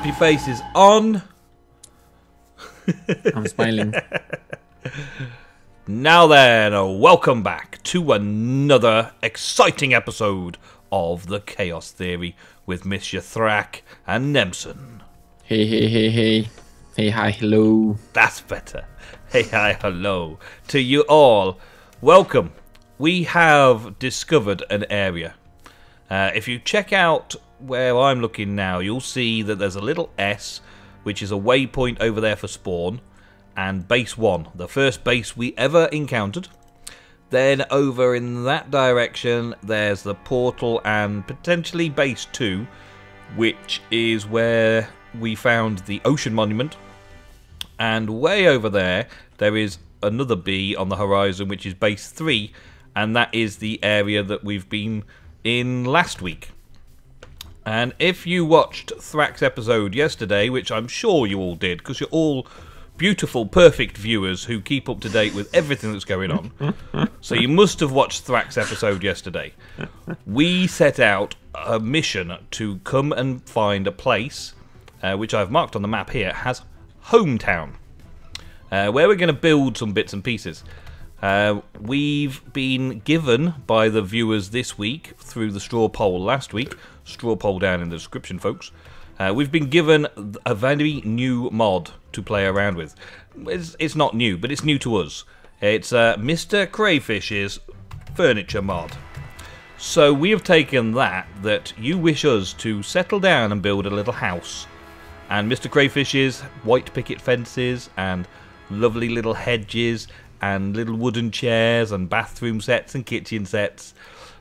happy face is on. I'm smiling. Now then, welcome back to another exciting episode of the Chaos Theory with Mr. Thrak and Nemsun. Hey, hey, hey, hey. Hey, hi, hello. That's better. Hey, hi, hello to you all. Welcome. We have discovered an area. If you check out where I'm looking now, you'll see that there's a little S, which is a waypoint over there for spawn, and base 1, the first base we ever encountered. Then over in that direction, there's the portal and potentially base 2, which is where we found the ocean monument. And way over there, there is another B on the horizon, which is base 3, and that is the area that we've been in last week. And if you watched Thrak's episode yesterday, which I'm sure you all did, because you're all beautiful, perfect viewers who keep up to date with everything that's going on, so you must have watched Thrak's episode yesterday. We set out a mission to come and find a place, which I've marked on the map here, has Hometown, where we're going to build some bits and pieces. We've been given by the viewers this week through the Strawpoll last week. Strawpoll down in the description, folks. We've been given a very new mod to play around with. It's not new, but it's new to us. It's Mr. Crayfish's furniture mod. So we have taken that you wish us to settle down and build a little house. And Mr. Crayfish's white picket fences and lovely little hedges and little wooden chairs and bathroom sets and kitchen sets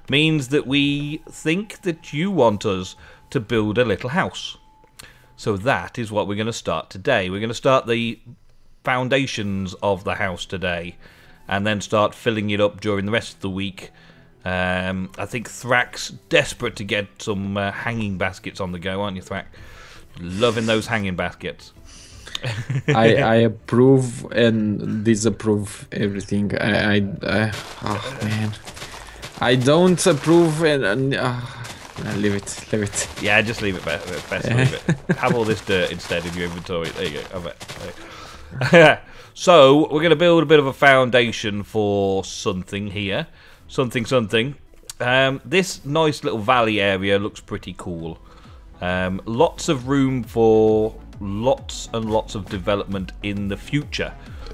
means that we think that you want us to build a little house. So that is what we're going to start today. We're going to start the foundations of the house today and then start filling it up during the rest of the week. I think Thrak's desperate to get some hanging baskets on the go, aren't you, Thrak? Loving those hanging baskets. I approve and disapprove everything. Oh man, I don't approve and leave it. Yeah, just leave it. Best leave it. Have all this dirt instead in your inventory. There you go. Have it. So we're going to build a bit of a foundation for something here. Something. This nice little valley area looks pretty cool. Lots of room for lots and lots of development in the future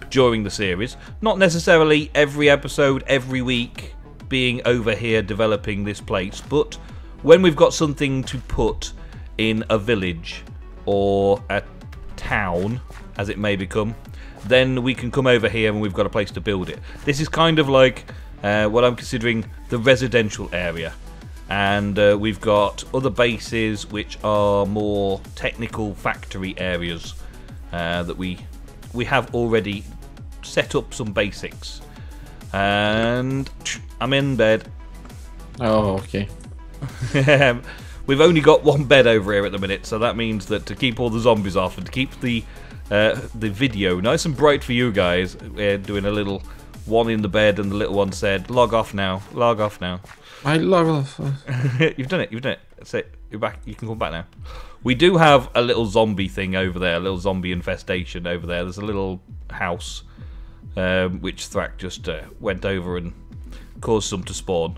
during the series. Not necessarily every episode, every week being over here developing this place, but when we've got something to put in a village or a town, as it may become, then we can come over here and we've got a place to build it. This is kind of like what I'm considering the residential area. And we've got other bases which are more technical factory areas that we have already set up some basics. And I'm in bed. Oh, okay. We've only got one bed over here at the minute, so that means that to keep all the zombies off and to keep the video nice and bright for you guys, we're doing a little one in the bed, and the little one said, "Log off now. Log off now." I love You've done it. That's it. You're back. You can come back now. We do have a little zombie thing over there, a little zombie infestation over there. There's a little house which Thrak just went over and caused some to spawn.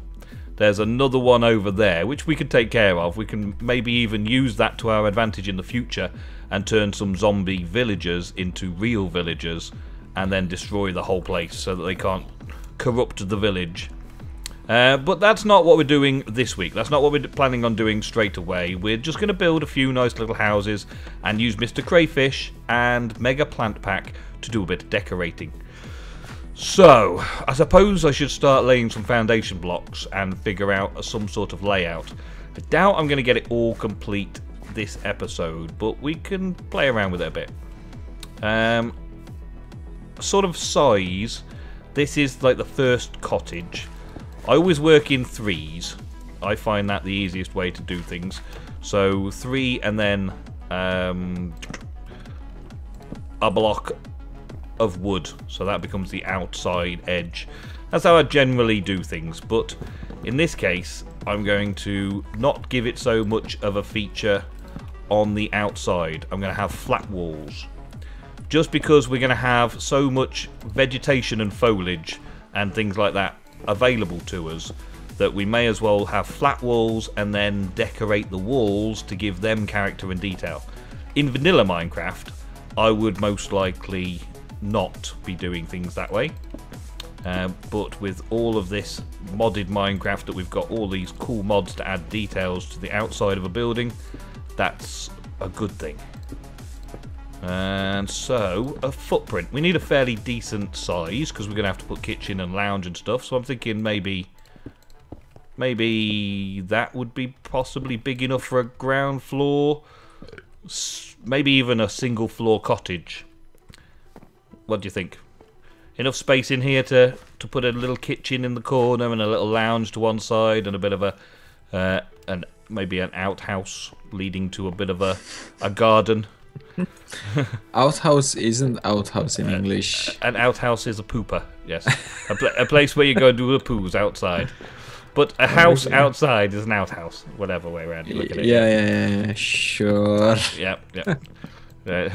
There's another one over there which we can take care of. We can maybe even use that to our advantage in the future and turn some zombie villagers into real villagers and then destroy the whole place so that they can't corrupt the village. But that's not what we're doing this week. That's not what we're planning on doing straight away. We're just going to build a few nice little houses and use Mr. Crayfish and Mega Plant Pack to do a bit of decorating. So, I suppose I should start laying some foundation blocks and figure out some sort of layout. I doubt I'm going to get it all complete this episode, but we can play around with it a bit. Sort of size, this is like the first cottage. I always work in threes. I find that the easiest way to do things. So 3 and then a block of wood, so that becomes the outside edge. That's how I generally do things, but in this case I'm going to not give it so much of a feature on the outside. I'm going to have flat walls. Just because we're going to have so much vegetation and foliage and things like that available to us, that we may as well have flat walls and then decorate the walls to give them character and detail. In vanilla Minecraft, I would most likely not be doing things that way. But with all of this modded Minecraft that we've got all these cool mods to add details to the outside of a building, that's a good thing. And so, a footprint. We need a fairly decent size because we're going to have to put kitchen and lounge and stuff. So I'm thinking maybe that would be possibly big enough for a ground floor. Maybe even a single floor cottage. What do you think? Enough space in here to put a little kitchen in the corner and a little lounge to one side and a bit of maybe an outhouse leading to a bit of a garden. Outhouse isn't outhouse in English. An outhouse is a pooper, yes. A place where you go and do the poos outside. But a house outside is an outhouse, whatever way around you look at it. Yeah, sure. Yeah.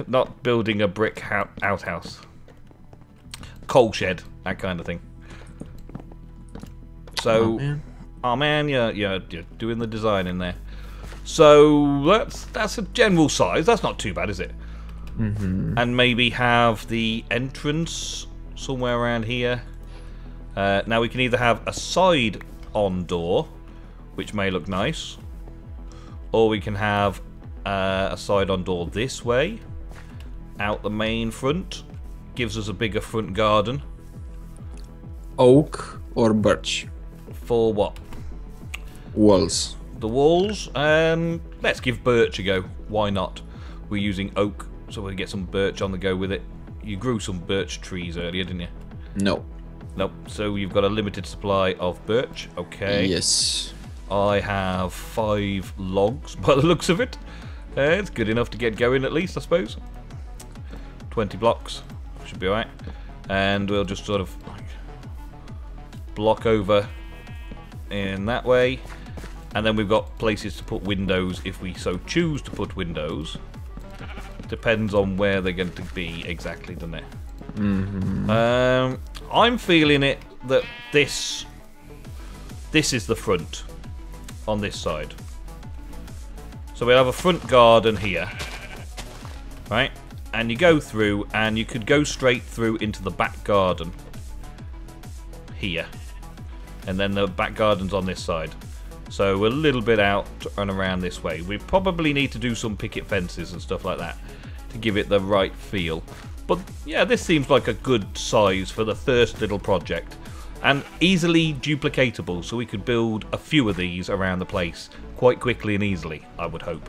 Not building a brick outhouse. Coal shed, that kind of thing. So, oh man, you're doing the design in there. So that's a general size. That's not too bad, is it? Mm-hmm. And maybe have the entrance somewhere around here. Now we can either have a side-on door, which may look nice, or we can have a side-on door this way, out the main front. Gives us a bigger front garden. Oak or birch? For what? Walls. The walls? Let's give birch a go. Why not? We're using oak, so we'll get some birch on the go with it. You grew some birch trees earlier, didn't you? No. Nope. So you've got a limited supply of birch. Okay. Yes. I have 5 logs by the looks of it. It's good enough to get going at least, I suppose. 20 blocks. Should be alright. And we'll just sort of block over in that way. And then we've got places to put windows if we so choose to put windows. Depends on where they're going to be exactly, doesn't it? Mm-hmm. I'm feeling it that this is the front on this side. So we'll have a front garden here, right? And you go through, and you could go straight through into the back garden here, and then the back garden's on this side. So we're a little bit out and around this way. We probably need to do some picket fences and stuff like that to give it the right feel. But yeah, this seems like a good size for the first little project, and easily duplicatable, so we could build a few of these around the place quite quickly and easily, I would hope.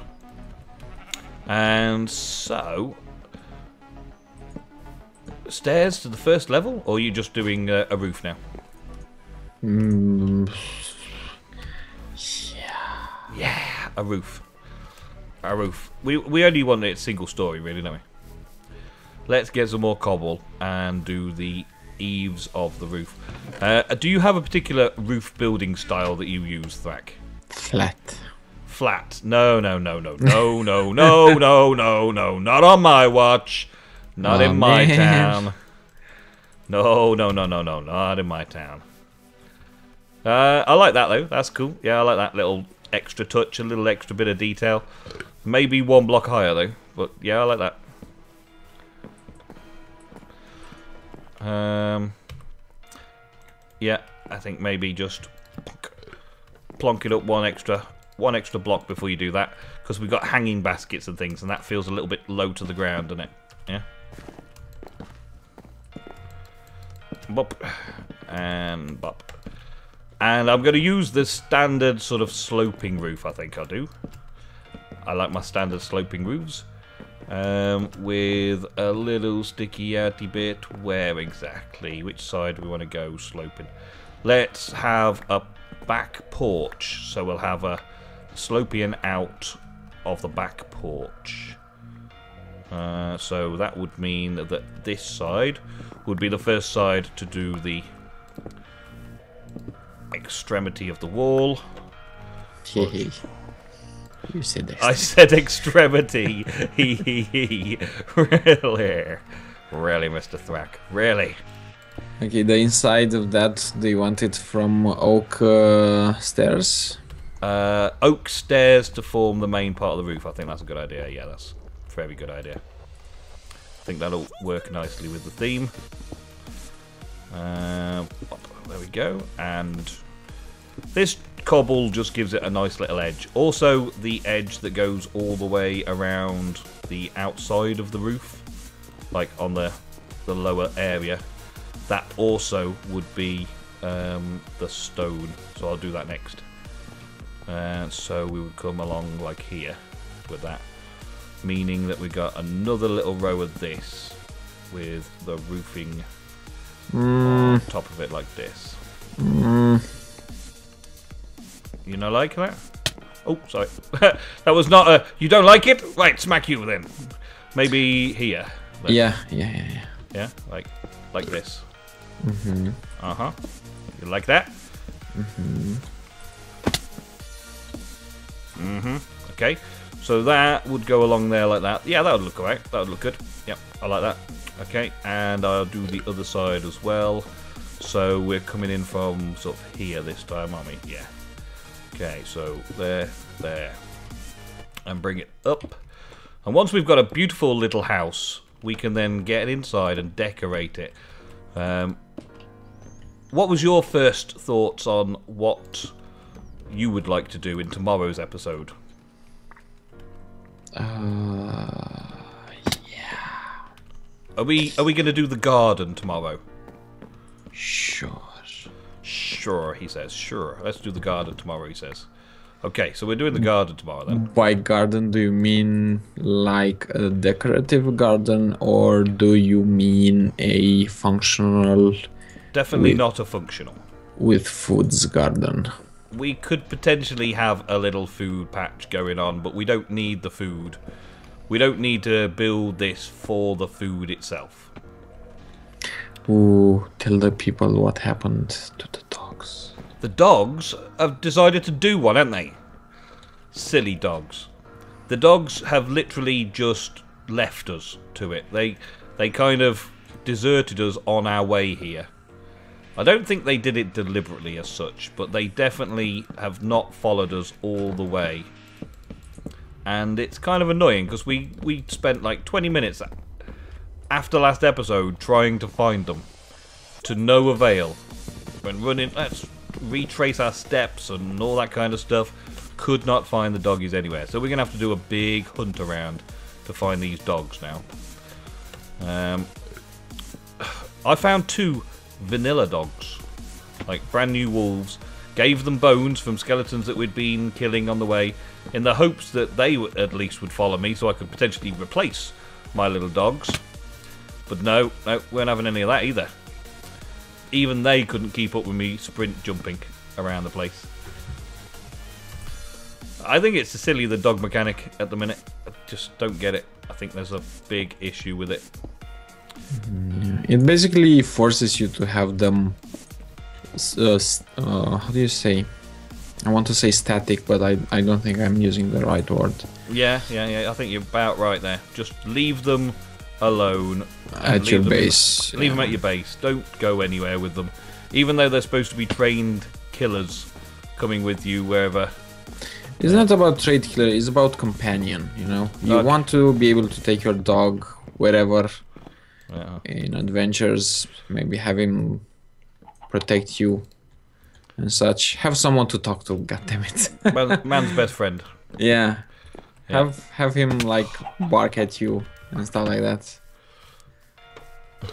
And so, stairs to the first level, or are you just doing a roof now? Yeah, a roof. A roof. We only want it single story, really, don't we? Let's get some more cobble and do the eaves of the roof. Do you have a particular roof building style that you use, Thrak? Flat. Flat. No, no, no, no, no, no, no, no, no, no. Not on my watch. Not in my town. No, no, no, no, no. Not in my town. I like that, though. That's cool. Yeah, I like that little extra touch, a little extra bit of detail. Maybe 1 block higher, though. But, yeah, I like that. Yeah, I think maybe just plonk it up one extra block before you do that, because we've got hanging baskets and things, and that feels a little bit low to the ground, doesn't it? Yeah. Bop and bop. And I'm going to use the standard sort of sloping roof. I think I'll do. I like my standard sloping roofs. With a little sticky outy bit. Where exactly? Which side do we want to go sloping? Let's have a back porch. So we'll have a sloping out of the back porch. So that would mean that this side would be the first side to do the extremity of the wall. You said this. I said extremity. Really? Really, Mr. Thrak? Really? Okay, the inside of that, do you want it from oak stairs? Oak stairs to form the main part of the roof. I think that's a good idea. Yeah, that's a very good idea. I think that'll work nicely with the theme. There we go. And this cobble just gives it a nice little edge. Also, the edge that goes all the way around the outside of the roof, like on the lower area, that also would be the stone. So I'll do that next. So we would come along like here with that, meaning that we got another little row of this with the roofing on top of it like this. You not like that? Oh, sorry. That was not a... You don't like it? Right, smack you then. Maybe here. Then. Yeah. Yeah, like this. Uh-huh. You like that? Okay. So that would go along there like that. Yeah, that would look alright. That would look good. Yep, I like that. Okay, and I'll do the other side as well. So we're coming in from sort of here this time, aren't we? Yeah. Okay, so there. And bring it up. And once we've got a beautiful little house, we can then get inside and decorate it. What was your first thoughts on what you would like to do in tomorrow's episode? Yeah. Are we going to do the garden tomorrow? Sure, he says. Sure. Let's do the garden tomorrow, he says. Okay, so we're doing the garden tomorrow then. By garden, do you mean like a decorative garden, or do you mean a functional... Definitely not a functional. With foods garden. We could potentially have a little food patch going on, but we don't need the food. We don't need to build this for the food itself. Ooh, tell the people what happened to the dogs. The dogs have decided to do one, haven't they? Silly dogs. The dogs have literally just left us to it. They kind of deserted us on our way here. I don't think they did it deliberately as such, but they definitely have not followed us all the way. And it's kind of annoying because we spent like 20 minutes after last episode trying to find them, to no avail. When running, let's retrace our steps and all that kind of stuff. Could not find the doggies anywhere, so we're gonna have to do a big hunt around to find these dogs now. I found 2 vanilla dogs, like brand new wolves. Gave them bones from skeletons that we'd been killing on the way, in the hopes that they at least would follow me, so I could potentially replace my little dogs. But no, weren't having any of that either. Even they couldn't keep up with me sprint jumping around the place. I think it's silly, the dog mechanic at the minute. I just don't get it. I think there's a big issue with it. It basically forces you to have them. How do you say? I want to say static, but I don't think I'm using the right word. Yeah. I think you're about right there. Just leave them alone. At your base. Leave them at your base. Don't go anywhere with them. Even though they're supposed to be trained killers coming with you wherever. It's not about trade killer, it's about companion, you know? You want to be able to take your dog wherever in adventures, maybe have him protect you and such. Have someone to talk to, goddammit. Man's best friend. Yeah. Have him like bark at you and stuff like that.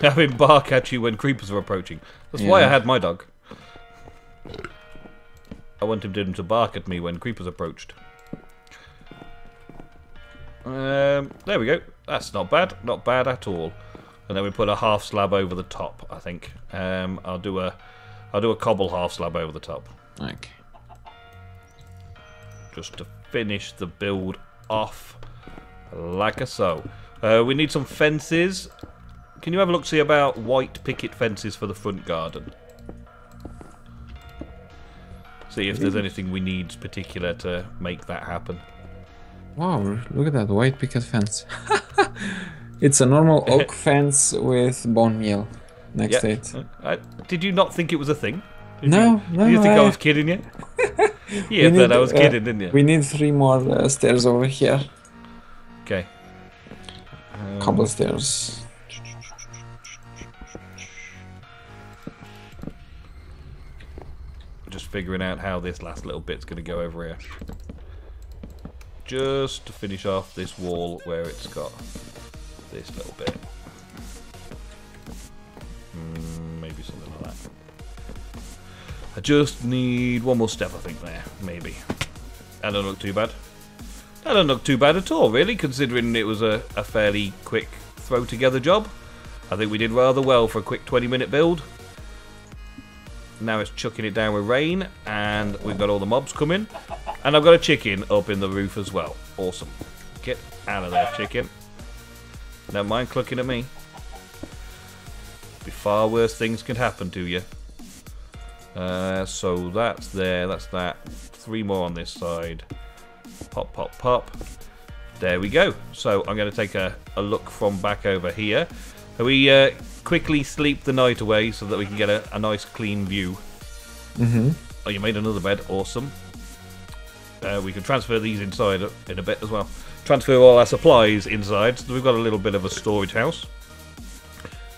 Have him bark at you when creepers are approaching. That's why I had my dog. I wanted him to bark at me when creepers approached. There we go. That's not bad. Not bad at all. And then we put a half slab over the top, I think. I'll do a cobble half slab over the top. Okay. Just to finish the build off like so. We need some fences. Can you have a look, see about white picket fences for the front garden? See if there's anything we need particular to make that happen. Wow, look at that white picket fence. It's a normal oak fence with bone meal next to it. Did you not think it was a thing? No. You think I was kidding you? You thought I was kidding, didn't you? We need 3 more stairs over here. Okay. Cobble stairs. Just figuring out how this last little bit's going to go over here. Just to finish off this wall where it's got this little bit. Maybe something like that. I just need one more step, I think, there. Maybe. That don't look too bad. That don't look too bad at all, really, considering it was a fairly quick throw-together job. I think we did rather well for a quick 20-minute build. Now it's chucking it down with rain, and we've got all the mobs coming. And I've got a chicken up in the roof as well. Awesome. Get out of there, chicken. Don't mind clucking at me. Be far worse things can happen to you. So that's there, that's that. 3 more on this side. Pop, pop, pop. There we go. So I'm going to take a look from back over here. We quickly sleep the night away so that we can get a nice clean view. Oh, you made another bed. Awesome. We can transfer these inside in a bit as well. Transfer all our supplies inside. So we've got a little bit of a storage house.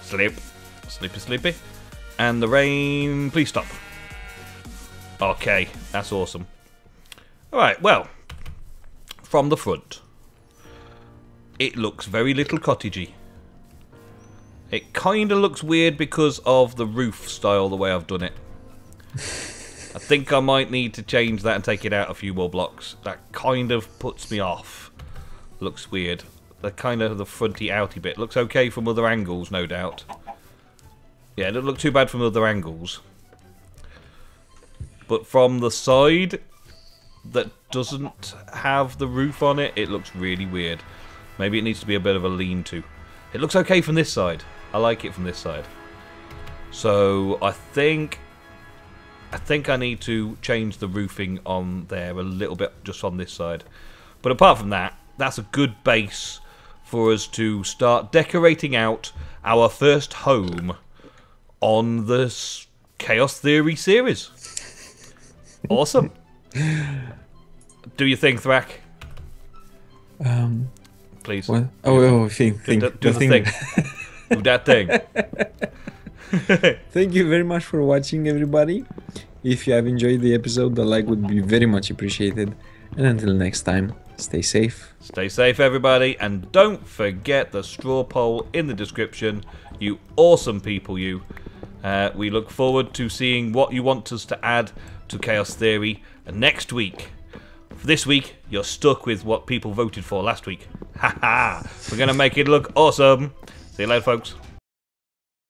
Sleep. Sleepy, sleepy. And the rain, please stop. Okay, that's awesome. Alright, well, from the front, it looks very little cottagey. It kind of looks weird because of the roof style, the way I've done it. I think I might need to change that and take it out a few more blocks. That kind of puts me off. Looks weird. The kind of the fronty outy bit. Looks okay from other angles, no doubt. Yeah, it doesn't look too bad from other angles. But from the side that doesn't have the roof on it, it looks really weird. Maybe it needs to be a bit of a lean-to. It looks okay from this side. I like it from this side. So I think I need to change the roofing on there a little bit, just on this side. But apart from that, that's a good base for us to start decorating out our first home on the Chaos Theory series. Awesome. Do you think, Thrak? Please. What? Oh, think. Do the thing. Do that thing. Thank you very much for watching, everybody. If you have enjoyed the episode, the like would be very much appreciated. And until next time, stay safe. Stay safe, everybody. And don't forget the straw poll in the description. You awesome people, you. We look forward to seeing what you want us to add to Chaos Theory next week. For this week, you're stuck with what people voted for last week. Haha! We're going to make it look awesome. See you later, folks.